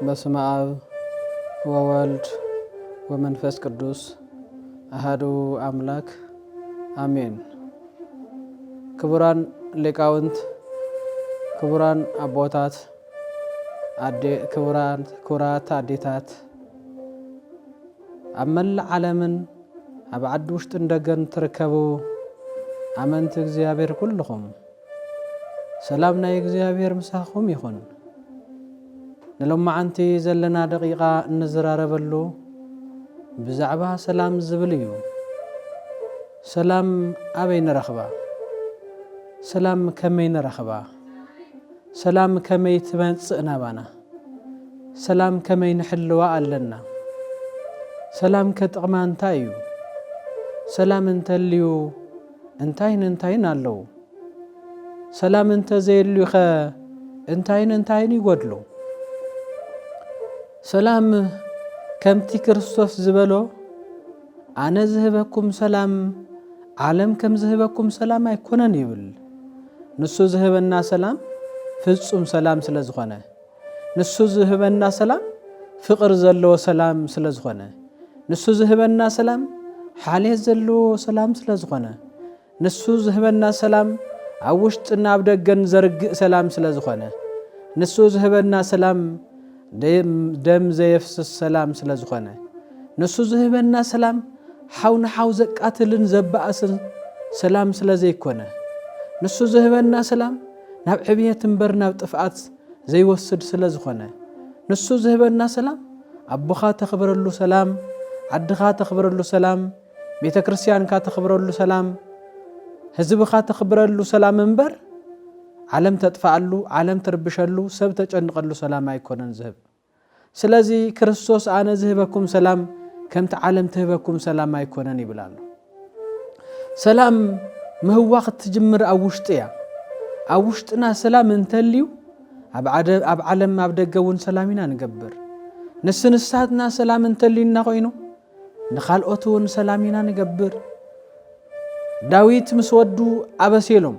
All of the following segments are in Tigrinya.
በስመ አብ ወወልድ ወመንፈስ ቅዱስ አሐዱ አምላክ አሜን። ክቡራን ሊቃውንት፣ ክቡራን አቦታት፣ ክቡራት አዴታት ኣብ መላእ ዓለምን ኣብ ዓዲ ውሽጢ እንደገን ትርከቡ ኣመንቲ እግዚአብሔር ኩልኹም ሰላም ናይ እግዚአብሔር ምሳኹም ይኹን። ንሎማዓንቲ ዘለና ደቂቃ እንዝራረበሉ ብዛዕባ ሰላም ዝብል እዩ። ሰላም ኣበይ ንረኽባ? ሰላም ከመይ ንረኽባ? ሰላም ከመይ ትመጽእ ናባና? ሰላም ከመይ ንሕልዋ ኣለና? ሰላም ከጥቕማ እንታይ እዩ? ሰላም እንተልዩ እንታይን ኣለዉ? ሰላም እንተዘየልዩ ኸ እንታይን ይጎድሉ? ሰላም ከምቲ ክርስቶስ ዝበሎ ኣነ ዝህበኩም ሰላም ዓለም ከም ዝህበኩም ሰላም ኣይኮነን ይብል። ንሱ ዝህበና ሰላም ፍጹም ሰላም ስለ ዝኾነ፣ ንሱ ዝህበና ሰላም ፍቕር ዘለዎ ሰላም ስለ ዝኾነ፣ ንሱ ዝህበና ሰላም ሓልየት ዘለዎ ሰላም ስለ ዝኾነ፣ ንሱ ዝህበና ሰላም ኣብ ውሽጥና ኣብ ደገን ዘርግእ ሰላም ስለ ዝኾነ፣ ንሱ ዝህበና ሰላም ደም ዘየፍስስ ሰላም ስለ ዝኾነ፣ ንሱ ዝህበና ሰላም ሓው ንሓው ዘቃትልን ዘባእስን ሰላም ስለ ዘይኮነ፣ ንሱ ዝህበና ሰላም ናብ ዕብየት እምበር ናብ ጥፍኣት ዘይወስድ ስለ ዝኾነ፣ ንሱ ዝህበና ሰላም ኣቦኻ ተኽብረሉ ሰላም፣ ዓድኻ ተኽብረሉ ሰላም፣ ቤተ ክርስቲያንካ ተኽብረሉ ሰላም፣ ህዝብኻ ተኽብረሉ ሰላም እምበር ዓለም ተጥፋኣሉ፣ ዓለም ትርብሸሉ፣ ሰብ ተጨንቐሉ ሰላም ኣይኮነን ዝህብ። ስለዚ ክርስቶስ ኣነ ዝህበኩም ሰላም ከምቲ ዓለም ትህበኩም ሰላም ኣይኮነን ይብላሉ። ሰላም ምህዋ ክትጅምር ኣብ ውሽጢ እያ። ኣብ ውሽጥና ሰላም እንተልዩ ኣብ ዓለም ኣብ ደገ እውን ሰላም ኢና ንገብር። ንስንሳትና ሰላም እንተልዩና ኮይኑ ንኻልኦት እውን ሰላም ኢና ንገብር። ዳዊት ምስ ወዱ ኣበሴሎም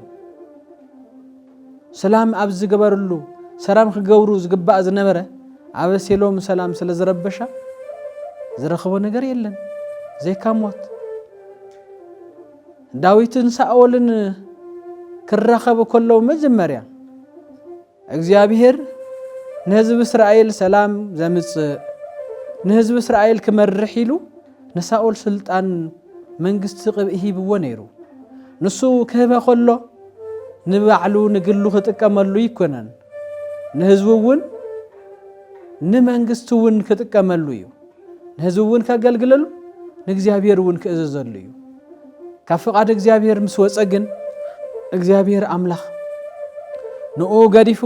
ሰላም ኣብ ዝገበርሉ ሰላም ክገብሩ ዝግባእ ዝነበረ ኣበሴሎም ሰላም ስለ ዝረበሻ ዝረኽቦ ነገር የለን ዘይካ ሞት። ዳዊትን ሳኦልን ክራኸቡ ከለዉ መጀመርያ እግዚአብሔር ንህዝቢ እስራኤል ሰላም ዘምጽእ ንህዝቢ እስራኤል ክመርሕ ኢሉ ንሳኦል ስልጣን መንግስቲ ቅብኢ ሂብዎ ነይሩ። ንሱ ክህበ ከሎ ንባዕሉ ንግሉ ክጥቀመሉ ይኮነን፣ ንህዝቡ እውን ንመንግስቲ እውን ክጥቀመሉ እዩ። ንህዝቡ እውን ከገልግለሉ፣ ንእግዚአብሔር እውን ክእዘዘሉ እዩ። ካብ ፍቓድ እግዚአብሔር ምስ ወፀ ግን እግዚአብሔር ኣምላኽ ንኡ ገዲፉ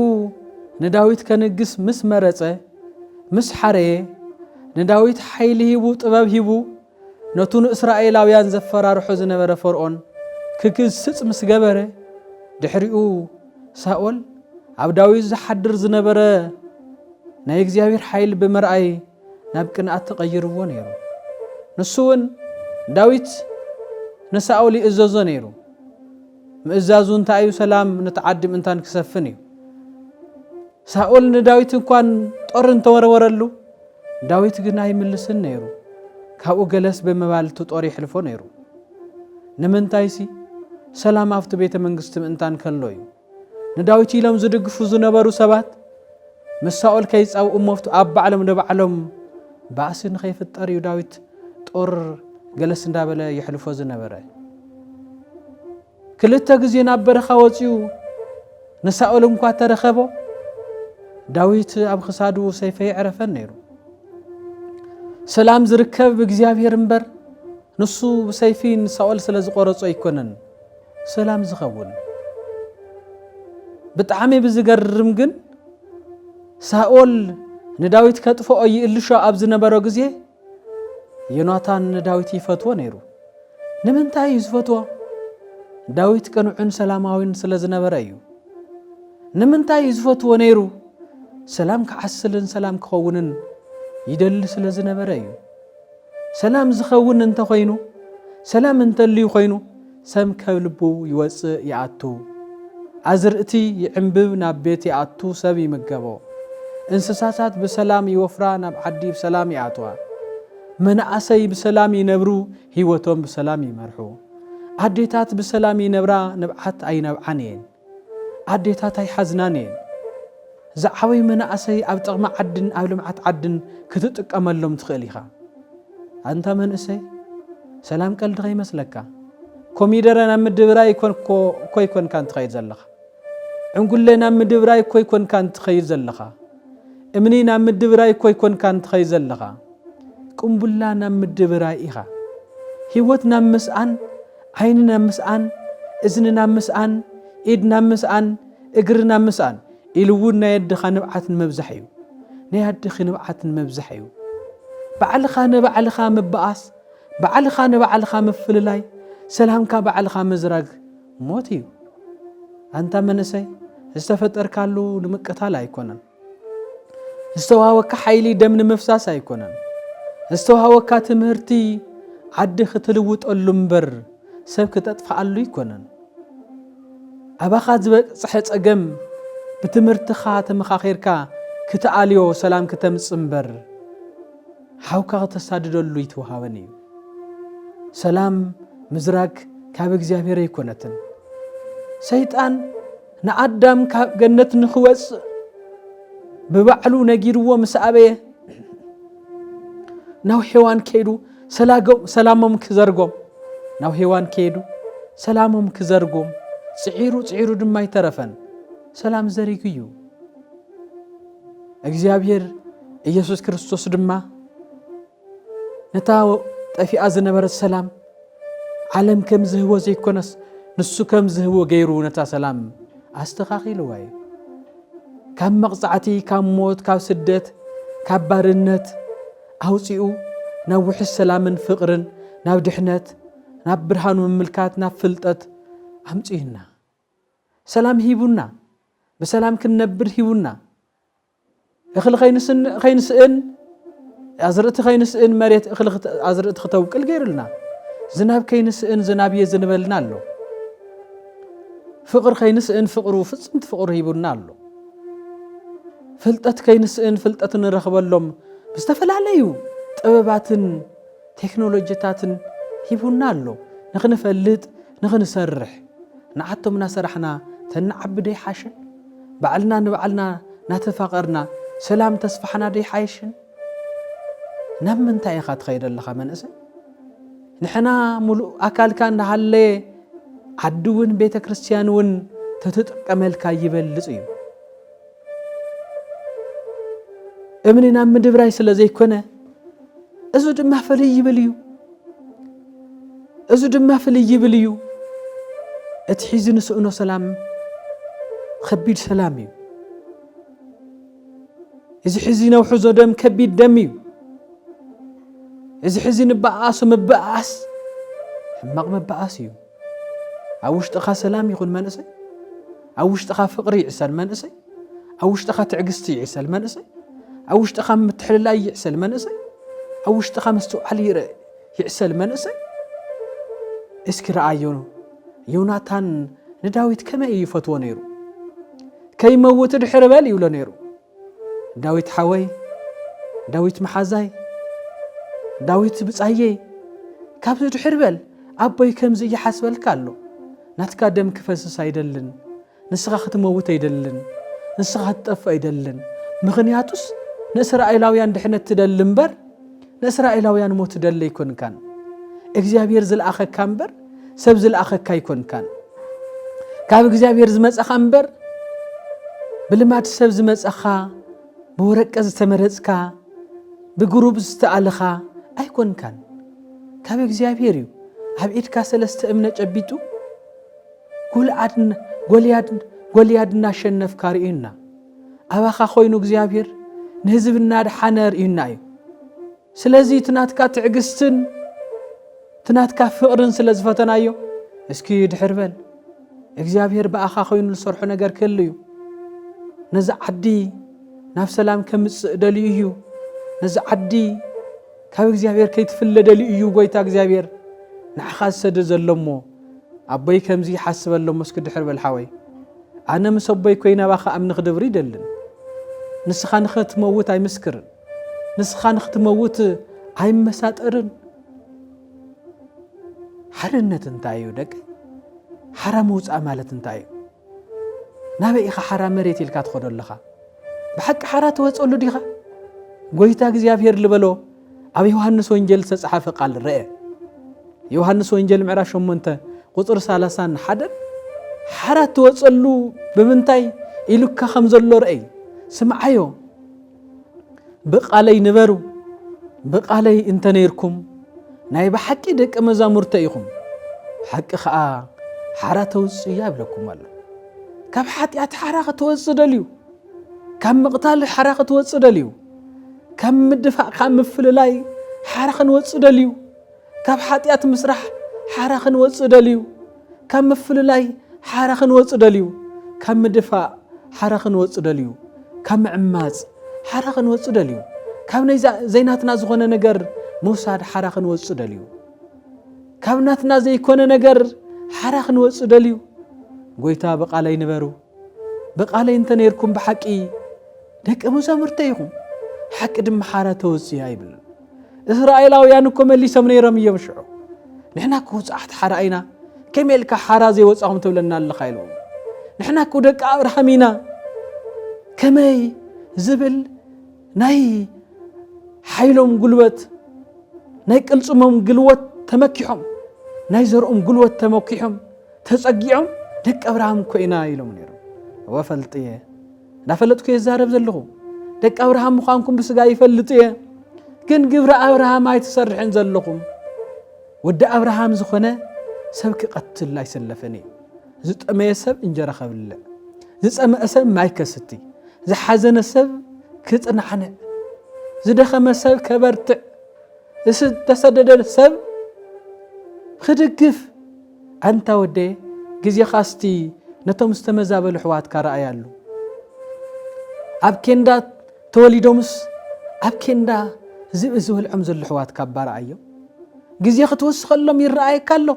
ንዳዊት ከንግስ ምስ መረፀ ምስ ሓረየ ንዳዊት ሓይሊ ሂቡ ጥበብ ሂቡ ነቱ ንእስራኤላውያን ዘፈራርሖ ዝነበረ ፈርዖን ክግስጽ ምስ ገበረ ድሕሪኡ ሳኦል ኣብ ዳዊት ዝሓድር ዝነበረ ናይ እግዚአብሔር ሓይሊ ብምርኣይ ናብ ቅንኣት ተቐይርዎ ነይሩ። ንሱ እውን ዳዊት ንሳኦል ይእዘዞ ነይሩ። ምእዛዙ እንታይ እዩ? ሰላም ንተዓዲ ምእንታን ክሰፍን እዩ። ሳኦል ንዳዊት እንኳን ጦር እንተወረወረሉ ዳዊት ግን ኣይምልስን ነይሩ። ካብኡ ገለስ ብምባልቲ ጦር ይሕልፎ ነይሩ። ንምንታይሲ? ሰላም ኣብቲ ቤተ መንግስቲ ምእንታን ከሎ እዩ። ንዳዊት ኢሎም ዝድግፉ ዝነበሩ ሰባት ምስ ሳኦል ከይፃውኡ ሞፍቱ ኣብ ባዕሎም ንባዕሎም ባእሲ ንኸይፍጠር እዩ ዳዊት ጦር ገለስ እንዳበለ ይሕልፎ ዝነበረ። ክልተ ግዜ ናብ በረኻ ወፂኡ ንሳኦል እንኳ ተረኸቦ ዳዊት ኣብ ክሳዱ ሰይፈ ይዕረፈን ነይሩ። ሰላም ዝርከብ ብእግዚአብሔር እምበር ንሱ ብሰይፊ ንሳኦል ስለ ዝቆረጾ ኣይኮነን ሰላም ዝኸውን። ብጣዕሚ ብዝገርም ግን ሳኦል ንዳዊት ከጥፍኦ ይእልሾ ኣብ ዝነበሮ ግዜ ዮናታን ንዳዊት ይፈትዎ ነይሩ። ንምንታይ እዩ ዝፈትዎ? ዳዊት ቅኑዕን ሰላማዊን ስለ ዝነበረ እዩ። ንምንታይ እዩ ዝፈትዎ ነይሩ? ሰላም ክዓስልን ሰላም ክኸውንን ይደሊ ስለ ዝነበረ እዩ። ሰላም ዝኸውን እንተኾይኑ ሰላም እንተልዩ ኮይኑ ሰብ ከልቡ ይወፅእ ይኣቱ፣ ኣዝርእቲ ይዕንብብ ናብ ቤት ይኣቱ ሰብ ይምገቦ፣ እንስሳታት በሰላም ይወፍራ ናብ ዓዲ በሰላም ይኣትዋ መናእሰይ በሰላም ይነብሩ ህይወቶም በሰላም ይመርሑ ኣዴታት በሰላም ይነብራ ንብዓት ኣይነብዓን እየን ኣዴታት ኣይሓዝናን እየን ዝዓበይ መናእሰይ ኣብ ጥቕሚ ዓድን ኣብ ልምዓት ዓድን ክትጥቀመሎም ትኽእል ኢኻ ኣንታ መንእሰይ ሰላም ቀልዲ ይመስለካ ኮሚደረ ናብ ምድብራይ ኮንካ እንትኸይድ ዘለኻ ዕንጉለ ናብ ምድብራይ ኮንካ እንትኸይድ ዘለኻ እምኒ ናብ ምድብራይ ኮንካ እንትኸይድ ዘለኻ ቁምቡላ ናብ ምድብራይ ኢኻ ህይወት ናብ ምስኣን ዓይኒ ናብ ምስኣን እዝኒ ናብ ምስኣን ኢድ ናብ ምስኣን እግሪ ናብ ምስኣን ኢሉውን ናይ ኣድኻ ንብዓትን መብዛሕ እዩ ናይ ኣድኺ ንብዓትን መብዛሕ እዩ ባዕልኻ ንባዕልኻ ምበኣስ ባዕልኻ ንባዕልኻ ምፍልላይ ሰላምካ ባዕልኻ ምዝራግ ሞት እዩ ኣንታ መንእሰይ ዝተፈጠርካሉ ንምቅታል ኣይኮነን ዝተዋሃበካ ሓይሊ ደም ንምፍሳስ ኣይኮነን ዝተዋሃበካ ትምህርቲ ዓዲ ክትልውጠሉ እምበር ሰብ ክተጥፍኣሉ ይኮነን ኣባኻ ዝበፅሐ ፀገም ብትምህርትኻ ተመኻኺርካ ክትኣልዮ ሰላም ከተምፅእ እምበር ሓውካ ከተሳድደሉ ይትወሃበን እዩ ሰላም ምዝራግ ካብ እግዚኣብሔር ኣይኮነትን ሰይጣን ንኣዳም ካብ ገነት ንኽወፅእ ብባዕሉ ነጊርዎ ምስ ኣበየ ናብ ሔዋን ከይዱ ሰላሞም ክዘርጎም ናብ ሔዋን ከይዱ ሰላሞም ክዘርጎም ፅዒሩ ድማ ይተረፈን ሰላም ዘሪጉ እዩ እግዚአብሔር ኢየሱስ ክርስቶስ ድማ ነታ ጠፊኣ ዝነበረት ሰላም ዓለም ከም ዝህቦ ዘይኮነስ ንሱ ከም ዝህቦ ገይሩ ነታ ሰላም ኣስተኻኺልዋ እዩ ካብ መቕፃዕቲ ካብ ሞት ካብ ስደት ካብ ባርነት ኣውፂኡ ናብ ውሕስ ሰላምን ፍቕርን ናብ ድሕነት ናብ ብርሃኑ ምምልካት ናብ ፍልጠት ኣምፂኡና ሰላም ሂቡና በሰላም ክንነብር ሂቡና እኽሊ ኸይንስእን ኣዝርእቲ ኸይንስእን መሬት እኽሊ ኣዝርእቲ ክተውቅል ገይሩልና ዝናብ ከይንስእን ዝናብ የዝንበልና ኣሎ ፍቕር ከይንስእን ፍቕሩ ፍጽምቲ ፍቕሩ ሂቡና ኣሎ ፍልጠት ከይንስእን ፍልጠት ንረኽበሎም ብዝተፈላለዩ ጥበባትን ቴክኖሎጂታትን ሂቡና ኣሎ ንኽንፈልጥ ንኽንሰርሕ ንዓቶምና ሰራሕና ተንዓቢ ደይሓሽን ባዕልና ንባዕልና ናተፋቐርና ሰላም ተስፋሕና ደይሓይሽን ናብ ምንታይ ኢኻ ትኸይድ ኣለኻ መንእሰይ ንሕና ሙሉእ ኣካልካ እንዳሃለየ ዓዲ እውን ቤተ ክርስቲያን እውን ተተጥቀመልካ ይበልፅ እዩ እምኒ ናብ ምድብራይ ስለ ዘይኮነ እዚ ድማ ፍልይ ይብል እዩ እቲ ሒዚ ንስእኖ ሰላም ከቢድ ሰላም እዩ እዚ ሒዚ ነውሕዞ ደም ከቢድ ደም እዩ እዚ ሒዚ ንበኣሱ ምበኣስ ሕማቕ ምበኣስ እዩ ኣብ ውሽጥኻ ሰላም ይኹን መንእሰይ ኣብ ውሽጥኻ ፍቕሪ ይዕሰል መንእሰይ ኣብ ውሽጥኻ ትዕግስቲ ይዕሰል መንእሰይ ኣብ ውሽጥኻ ምትሕልላይ ይዕሰል መንእሰይ ኣብ ውሽጥኻ ምስትውዓል ይዕሰል መንእሰይ እስኪ ረኣዮ ዮናታን ንዳዊት ከመይ ይፈትዎ ነይሩ ከይመውት ድሕር በል ይብሎ ነይሩ ዳዊት ሓወይ ዳዊት መሓዛይ ዳዊት ብጻየ ካብዚ ድሕር በል ኣቦይ ከምዚ ይሓስበልካ ኣሎ ናትካ ደም ክፈስስ ኣይደልን ንስኻ ክትመውት ኣይደልን ንስኻ ክትጠፍ ኣይደልን ምኽንያቱስ ንእስራኤላውያን ድሕነት ትደሊ እምበር ንእስራኤላውያን ሞት ትደሊ ኣይኮንካን እግዚአብሔር ዝለኣኸካ እምበር ሰብ ዝለኣኸካ ኣይኮንካን ካብ እግዚአብሔር ዝመፀኻ እምበር ብልማድ ሰብ ዝመፀኻ ብወረቀት ዝተመረፅካ ብግሩብ ዝተኣለኻ ኣይኮንካን ካብ እግዚአብሔር እዩ ኣብ ኢድካ ሰለስተ እምነ ጨቢጡ ጎልያድ እናሸነፍካ ርኢና ኣባኻ ኮይኑ እግዚአብሔር ንህዝብና ድሓነ ርኢና እዩ ስለዚ ትናትካ ትዕግስትን ትናትካ ፍቕርን ስለ ዝፈተናዮ እስኪ ድሕር በል እግዚአብሔር በኣኻ ኮይኑ ዝሰርሖ ነገር ክህሉ እዩ ነዚ ዓዲ ናብ ሰላም ከምፅእ ደልዩ እዩ ነዚ ዓዲ ካብ እግዚአብሔር ከይትፍለ ደልዩ እዩ ጎይታ እግዚአብሔር ንዓኻ ዝሰድር ዘሎሞ ኣቦይ ከምዚ ይሓስበሎሞ እስኪ ድሕር በል ሓወይ ኣነ ምስ ኣቦይ ኮይነ ኣባኻ ኣምኒ ክድብር ይደልን نسخان خت موت أي مسكر نسخان خت موت أي مساترن حرنة انتايو دك حرام وص أمالة انتايو نابي إخا حرام مريتي لك تخد اللخا بحق حرات وصلو ديخا قويتا እግዚአብሔር ልበሎ أب يوحنس وإنجيل تصحف قال الرئي يوحنس وإنجيل معراش ومنت قطر سالسان حدن حرات وصلو بمنتاي إلوكا خمزلو رأي سمعيو بقالي نبرو بقالي انتنيركم ناي بحكي دك مزامرتيكم حق خا حرات وصياب لكم الله كاب حاتيات حراقة توصدليو كم مقتال حراقة توصدليو كم مدفع كم مفللاي حراقة توصدليو كاب حاتيات مسرح حراقة توصدليو كم مفللاي حراقة توصدليو كم مدفع حراقة توصدليو كم عماز حراقة توصدليو كم زيناتنا زغونه نجر موساد حراقة توصدليو كم ناتنا زي كونه نجر حراقة توصدليو قويتا بقالي نبرو بقالي انت نيركم بحقي دك مزامرتيكم حق دم حارة توزيها يبل إسرائيلاويانكم اللي سمني رمي يمشعو نحنا كو صحت حرائنا كم يلك حرازي وصاهم تبلنا اللي خايلو نحنا كو دك أبرهمينا كمي زبل ناي حيلهم قلوت ناي قلصمهم قلوت تمكيهم ناي زرقهم قلوت تمكيهم تسقيهم دك أبراهام كوينا يلوم نيرو وفلطيه نافلطكو يزارب زلخو دك أبراهام مخانكم بسغا يفلطيه كن ግብረ أبراهام አይተሰርሕን ዘለኹም ወደ أبراهام ዝኾነ ሰብክ ቀትል አይሰለፈኒ ዝጠመየ ሰብ እንጀራ ከብለ ዝጸመአ ሰብ ማይ ከስቲ ዝሓዘነ ሰብ ክጽናዕነ ዝደኸመ ሰብ ከበርትዕ ዝተሰደደ ሰብ ክድግፍ አንታ ወደ ጊዜ ኻስቲ ነቶም ዝተመዛበሉ ሕዋት ካራአያሉ ኣብ ኬንዳ ተወሊዶምስ ኣብ ኬንዳ ዝብልዑም ዘሎ ሕዋት ካባራአዮ ጊዜ ክትወስኸሎም ይረአየካሎ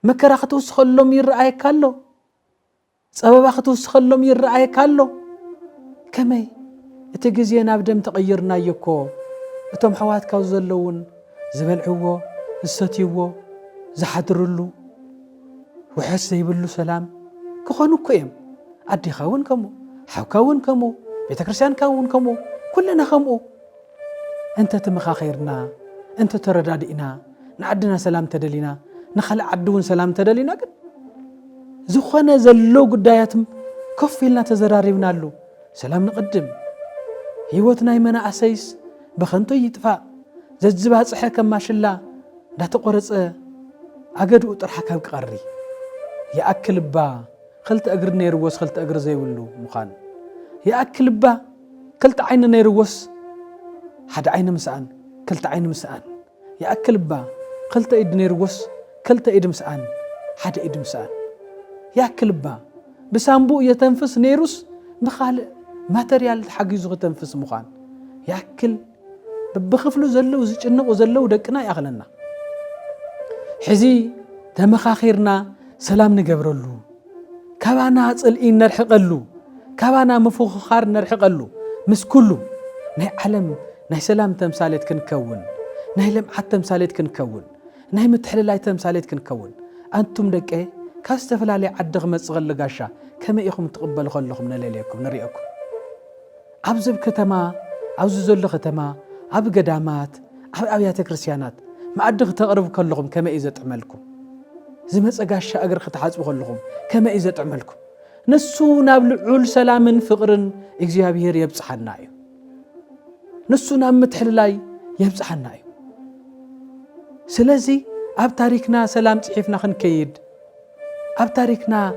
መከራ ክትወስኸሎም ይረአየካሎ ጸበባ ክትወስኸሎም ይረአየካሎ ከመይ እቲ ጊዜ ናብ ደም ተቀይርናዮኮ እቶም ሕዋት ካብ ዘለውን ዝበልዕዎ ዝሰትይዎ ዝሓድሩሉ وحس يبلو سلام كخونو كيم أدي خاون كمو حاو كاون كمو بيتكرسيان كاون كمو كلنا خمو أنت تمخاخيرنا أنت تردادئنا نعدنا سلام تدلينا نخلع عدون سلام تدلينا قد زخنا زلو قداياتم كفلنا تزراريبنا له سلام نقدم هيوتنا يمنا أسيس بخنتو يتفا زجبها صحيح كما شلا لا تقرص أقدو طرحك بقري يأكل با خلت أجر نيروس خلت أجر زي ولو مخان يأكل با خلت عين نيروس حد عين مسعان خلت عين مسعان يأكل با خلت إيد نيروس خلت إيد مسعان حد إيد مسعان يأكل با بسامبو يتنفس نيروس مخالق ماتريال حقيزو تنفس مخان يأكل بخفلو زلو زجنق وزلو دقنا يأغلنا حزي تمخاخيرنا سلام نقبرلو كابانا صلئين نرحقلو كابانا مفوخخار نرحقلو مسكلو ناي علم ناي سلام تمثاليت كنكون ناي لمعات تمثاليت كنكون ناي متحللاي تمثاليت كنكون أنتم دقي كاستفلالي عدغ مصغل لغاشا كما إيخم تقبل خلقم نليليكم نريئكم عبزب كتما عبز زل ختما عب قدامات عب أبيات كريستيانات ما أدغ تقرب كلهم كما إذا تعملكم زي ما تسقاشا أقر ختحاسب كلهم كما إذا تعملكم نسو نابلعول سلام فقرن إجزيابير يبصحنا نسو ناب متحللاي يبصحنا سلازي أب تاريخنا سلام صحيفنا خنكيد أب تاريخنا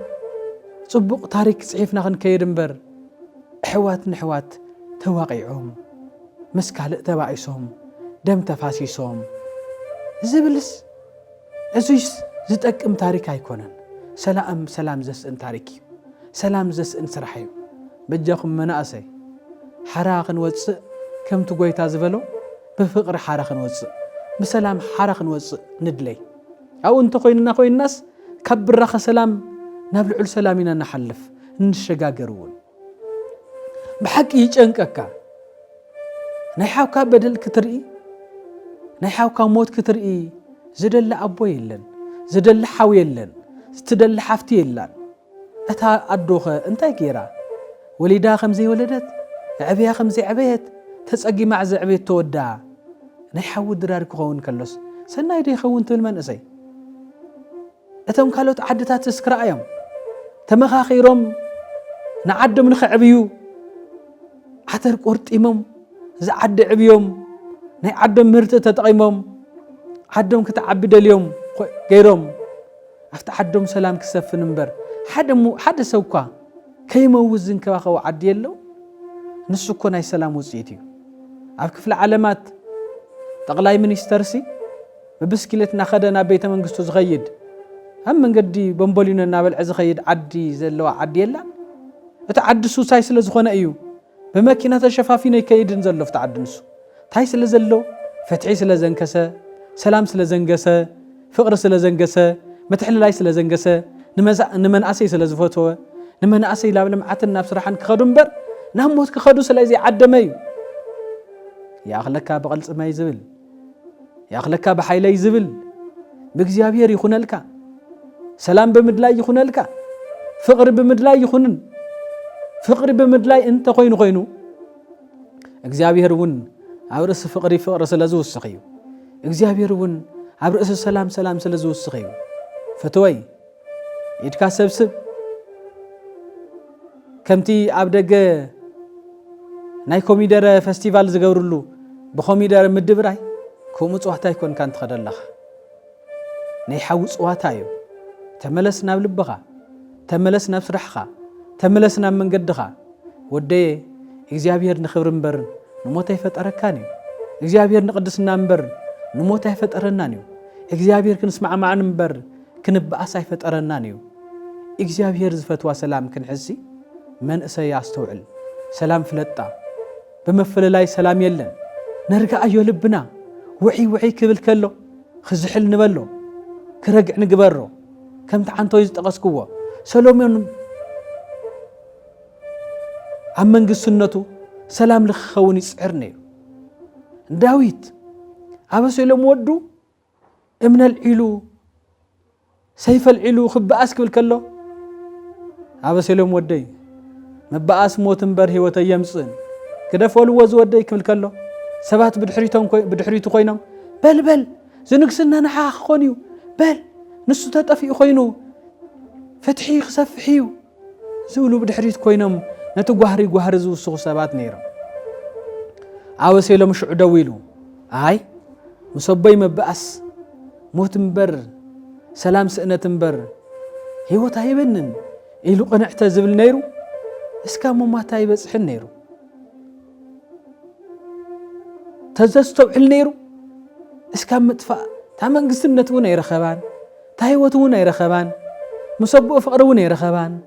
صبق تاريخ صحيفنا خنكيد مبر حوات نحوات تواقعهم مسكالق تبعيسهم دم تفاسيسهم زبلس أزويس زتأكم تاريخ هيكونن سلام زسن تاريخي سلام زسن سرحيو بجاكم مناسي حراقن وصء كم تقوي تازبلو بفقر حراقن وصء بسلام حراقن وصء ندلي أو انت خويننا خوين الناس كبر رخ سلام نبلعل سلامنا نحلف نشجاجرون بحق يجنكك نحاوكا بدل كترئي نحاوكا موت كترئي زدل أبو يلن زدل حاو يلن زتدل حفتي يلن أتا أدوخ انتاي كيرا وليدا خمزي ولدت عبيها خمزي عبيت تسأقي مع زعبيت تودا نحاو درارك خون كلوس سناي دي خون تلمن أسي أتم كالوت عدتات تسكرأيهم تمخاخيرهم نعدم نخعبيو عتر قرط إمام زعد عبيهم نعدم مرت تتقيمهم عدم كتعبد اليوم غيرهم أفتح عدم سلام كسف نمبر حد سوكا كيما وزن كواخو عدي له نسكو ناي سلام وزيتي عفك في العلامات تغلاي من يسترسي ببسكيلتنا خدنا بيت منقستو زغيد هم من قدي بمبولينا نابل عز خيد عدي زلوا عدي لا اتعد سوساي سلا زخونه ايو بماكينه شفافينه كيدن زلو فتعدنسو تاي سلا زلو فتحي سلا زنكسه سلام سلا زنگسه فقر سلا زنگسه متحللاي سلا زنگسه نمناسي سلا زفوتو نمناسي لابلم عتنا بصراحه كخدمبر نموت كخدو سلا زي عدمي يا اخلكا بقلص ما يزبل يا اخلكا بحيله يزبل بእግዚአብሔር ይኹነልካ سلام بمدلاي يخونلك فقر بمدلاي يخونن فقر بمدلاي انت خوينو እግዚአብሔር ውን አብረስ فقر ስለዝው ወስኺዩ እግዚአብሔር ውን አብረስ ሰላም ስለዝው ወስኺዩ ፈተወይ ይድካ ሰብስብ ከምቲ አብደገ ናይ ኮሚደረ ፌስቲቫል ዝገብርሉ በኮሚደረ ምድብራይ ኮሙ ጽዋታ ይኮን ካንተ ኸደለኻ ናይ ሓው ጽዋታ እዩ تملس ناب لبخا تملس ناب سرحخا تملس ناب منقدخا ودي እግዚአብሔር ንኽብር እምበር ንሞት አይፈጠረካኒ እግዚአብሔር ንቅድስና እምበር ንሞት አይፈጠረናኒ እግዚአብሔር ክንስማዕማዕን እምበር ክንበአስ አይፈጠረናኒ እግዚአብሔር ዝፈትዋ ሰላም ክንሕሲ መንእሰይ ያስተውዕል ሰላም ፍለጣ በመፈለላይ ሰላም የለን ነርጋአዮ ልብና ውዒ ክብል ከሎ ክዝሕል ንበሎ ክረግዕ ንግበሮ كم تعنتو يزتقسكوا سلومون عمن قسنتو سلام لخوني سعرني داويت عبسو لهم ودو من العلو سيف العلو خبأس كبل كله عبسو لهم ودي مبأس موتن برهي وتيمسن كده فولو وز ودي كبل كله سبات بدحريتو خوينم بل زنقسنا نحا خونيو بل نسو تطفي خوينو فتحي خسفحيو زولو بدحريت كوينم نتو غوهري زو سو سبات نيرو عاوسيلو مش عدويلو اي مصبي مبأس موت مبر سلام سئنة مبر هيوتا يبنن إلو قنعتا زبل نيرو اسكا مماتا يبصحن نيرو تزستوعل نيرو اسكا مطفأ تامن قسنت ون يرخبان تايوتون يرخبان مصبو فقرون يرخبان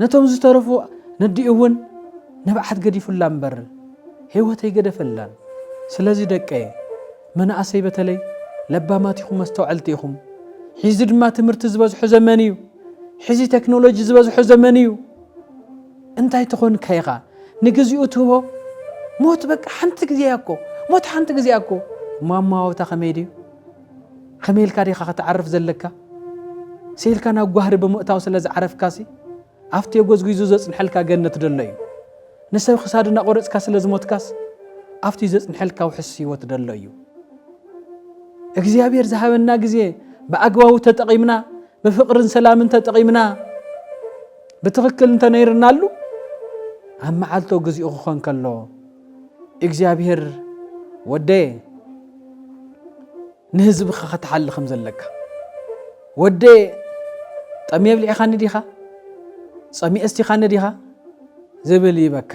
نتوم زترفو نديون نبعت قدي فلان بر هيوتي قد فلان سلازي دقاي من اسي بتلي لباماتيكم مستوعلتيكم حيزد ما تمرت زبزحو زمانيو حيزي تكنولوجي زبزحو زمانيو انتاي تخون كايغا نغزيو توبو موت بك حنت غزياكو موت حنت غزياكو ماما وتا خميدي خميل كاري خا تعرف زلكا سيل كان غهر بمؤتاو سلاز عرف كاسي افتي غزغيزو زصنحلكا جنت دليو نسب خسادنا قرصكا سلاز موتكاس افتي زصنحلكا وحسي وتدليو እግዚአብሔር ዘሃበና ጊዜ በአግባቡ ተጠቂምና በፍቅርን ሰላምን ተጠቂምና በትክክል እንተነይርናሉ አማዓልቶ ግዚኡ ኾን ከሎ እግዚአብሔር ወደ ንህዝብ ከተሐልኸም ዘለካ ወደ ጠሚብ ሊኻን ዲኻ ጸሚእስቲ ኻን ዲኻ ዝብል ይበካ